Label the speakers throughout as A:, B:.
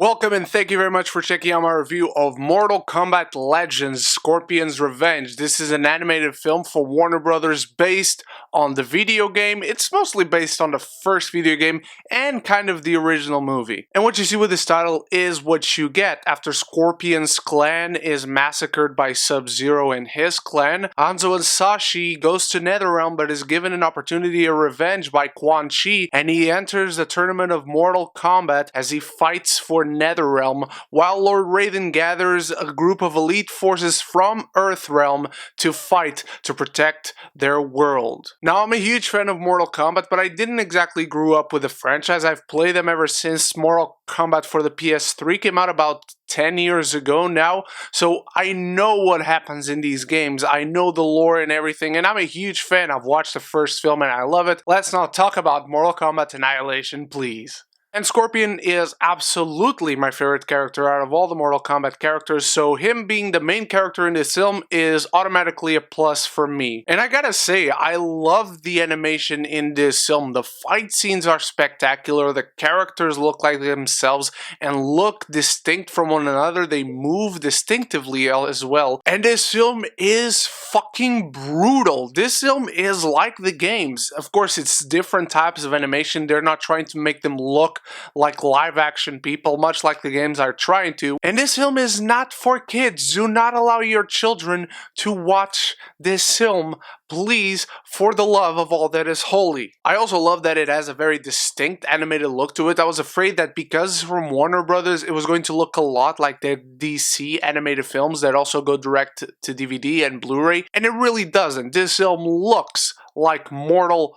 A: Welcome and thank you very much for checking out my review of Mortal Kombat Legends Scorpion's Revenge. This is an animated film for Warner Brothers based on the video game. It's mostly based on the first video game and kind of the original movie. And what you see with this title is what you get. After Scorpion's clan is massacred by Sub-Zero and his clan, Hanzo and Sashi goes to Netherrealm but is given an opportunity of revenge by Quan Chi, and he enters the tournament of Mortal Kombat as he fights for Netherrealm, while Lord Raiden gathers a group of elite forces from Earthrealm to fight to protect their world. Now, I'm a huge fan of Mortal Kombat, but I didn't exactly grow up with the franchise. I've played them ever since Mortal Kombat for the PS3 came out about 10 years ago now, so I know what happens in these games. I know the lore and everything, and I'm a huge fan. I've watched the first film and I love it. Let's not talk about Mortal Kombat Annihilation, please. And Scorpion is absolutely my favorite character out of all the Mortal Kombat characters, so him being the main character in this film is automatically a plus for me. And I gotta say, I love the animation in this film. The fight scenes are spectacular, the characters look like themselves and look distinct from one another, they move distinctively as well. And this film is fucking brutal. This film is like the games. Of course, it's different types of animation, they're not trying to make them look like live action people, much like the games are trying to. And this film is not for kids. Do not allow your children to watch this film, please, for the love of all that is holy. I also love that it has a very distinct animated look to it. I was afraid that because it's from Warner Brothers, it was going to look a lot like the DC animated films that also go direct to DVD and Blu-ray, and it really doesn't. This film looks like Mortal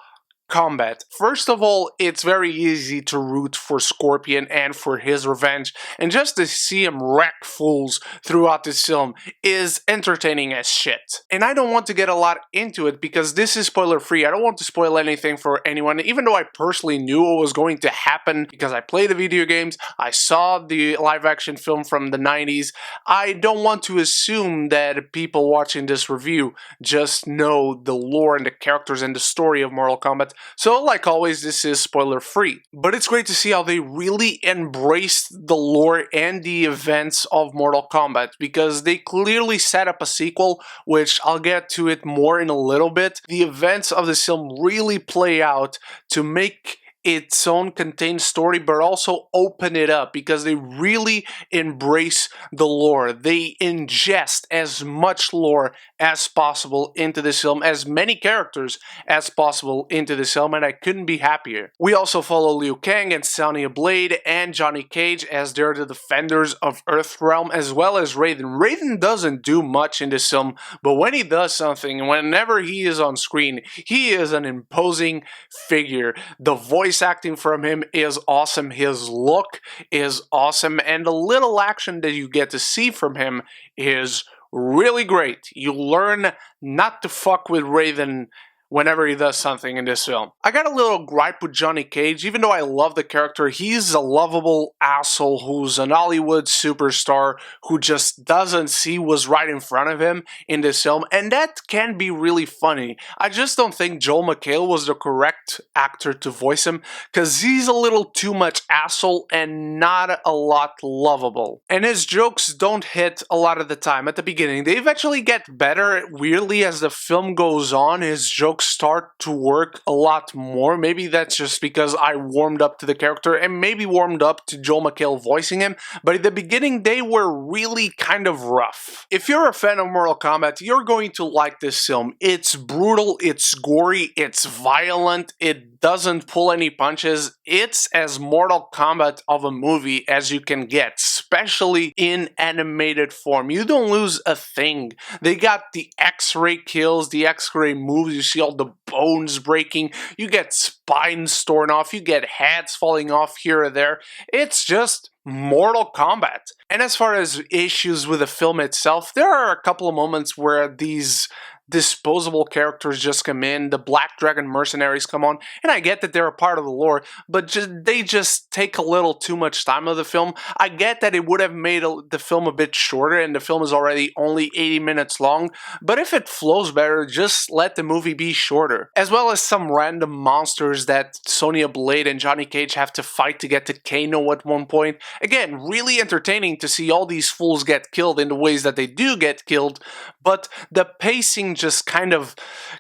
A: Kombat. First of all, it's very easy to root for Scorpion and for his revenge, and just to see him wreck fools throughout this film is entertaining as shit. And I don't want to get a lot into it because this is spoiler free. I don't want to spoil anything for anyone, even though I personally knew what was going to happen because I played the video games, I saw the live action film from the 90s. I don't want to assume that people watching this review just know the lore and the characters and the story of Mortal Kombat. So, like always, this is spoiler-free. But it's great to see how they really embraced the lore and the events of Mortal Kombat, because they clearly set up a sequel, which I'll get to it more in a little bit. The events of this film really play out to make its own contained story, but also open it up because they really embrace the lore. They ingest as much lore as possible into this film, as many characters as possible into this film, and I couldn't be happier. We also follow Liu Kang and Sonya Blade and Johnny Cage as they're the defenders of Earthrealm, as well as Raiden. Raiden doesn't do much in this film, but when he does something, whenever he is on screen, he is an imposing figure. The voice acting from him is awesome, his look is awesome, and the little action that you get to see from him is really great. You learn not to fuck with Raiden whenever he does something in this film. I got a little gripe with Johnny Cage. Even though I love the character, he's a lovable asshole who's an Hollywood superstar who just doesn't see what's right in front of him in this film, and that can be really funny. I just don't think Joel McHale was the correct actor to voice him, because he's a little too much asshole and not a lot lovable. And his jokes don't hit a lot of the time at the beginning. They eventually get better, weirdly, as the film goes on. His jokes start to work a lot more. Maybe that's just because I warmed up to the character and maybe warmed up to Joel McHale voicing him, but at the beginning they were really kind of rough. If you're a fan of Mortal Kombat, you're going to like this film. It's brutal, it's gory, it's violent, it doesn't pull any punches. It's as Mortal Kombat of a movie as you can get, especially in animated form. You don't lose a thing. They got the X-ray kills, the X-ray moves, you see all the bones breaking, you get spines torn off, you get heads falling off here or there. It's just Mortal Kombat. And as far as issues with the film itself, there are a couple of moments where these disposable characters just come in, the Black Dragon mercenaries come on, and I get that they're a part of the lore, but they just take a little too much time of the film. I get that it would have made the film a bit shorter, and the film is already only 80 minutes long, but if it flows better, just let the movie be shorter. As well as some random monsters characters that Sonya Blade and Johnny Cage have to fight to get to Kano at one point. Again, really entertaining to see all these fools get killed in the ways that they do get killed, but the pacing just kind of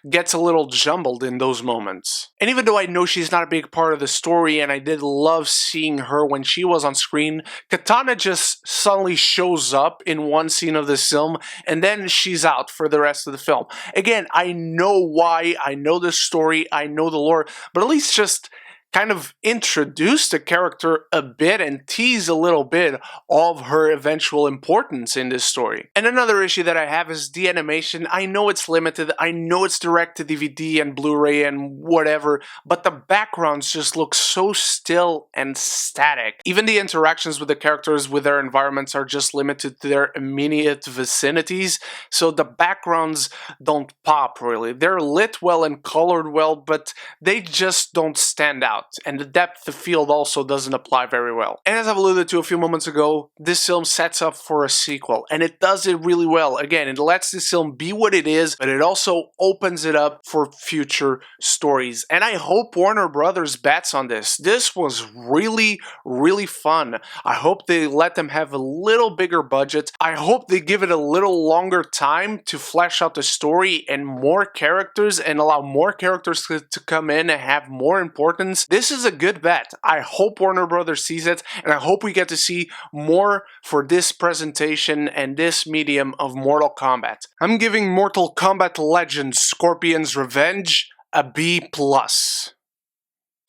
A: gets a little jumbled in those moments. And even though I know she's not a big part of the story, and I did love seeing her when she was on screen, Katana just suddenly shows up in one scene of this film, and then she's out for the rest of the film. Again, I know why, I know the story, I know the lore, but at least just kind of introduce the character a bit and tease a little bit of her eventual importance in this story. And another issue that I have is the animation. I know it's limited, I know it's direct to DVD and Blu-ray and whatever, but the backgrounds just look so still and static. Even the interactions with the characters with their environments are just limited to their immediate vicinities, so the backgrounds don't pop really. They're lit well and colored well, but they just don't stand out. And the depth of field also doesn't apply very well. And as I've alluded to a few moments ago, this film sets up for a sequel, and it does it really well. Again, it lets this film be what it is, but it also opens it up for future stories. And I hope Warner Brothers bets on this. This was really, really fun. I hope they let them have a little bigger budget. I hope they give it a little longer time to flesh out the story and more characters and allow more characters to come in and have more importance. This is a good bet. I hope Warner Brothers sees it, and I hope we get to see more for this presentation and this medium of Mortal Kombat. I'm giving Mortal Kombat Legends Scorpion's Revenge a B+.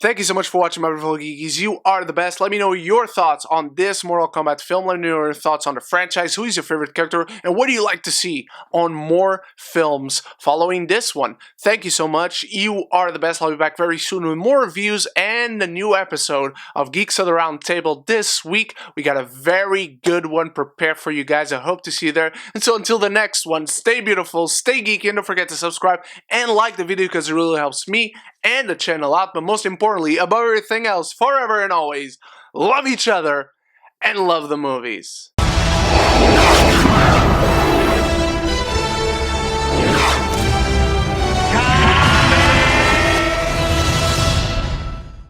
A: Thank you so much for watching, my beautiful geekies. You are the best. Let me know your thoughts on this Mortal Kombat film. Let me know your thoughts on the franchise. Who is your favorite character? And what do you like to see on more films following this one? Thank you so much. You are the best. I'll be back very soon with more reviews and a new episode of Geeks of the Round Table this week. We got a very good one prepared for you guys. I hope to see you there. And so until the next one, stay beautiful, stay geeky, and don't forget to subscribe and like the video because it really helps me and the channel out. But most importantly, above everything else, forever and always, love each other and love the movies.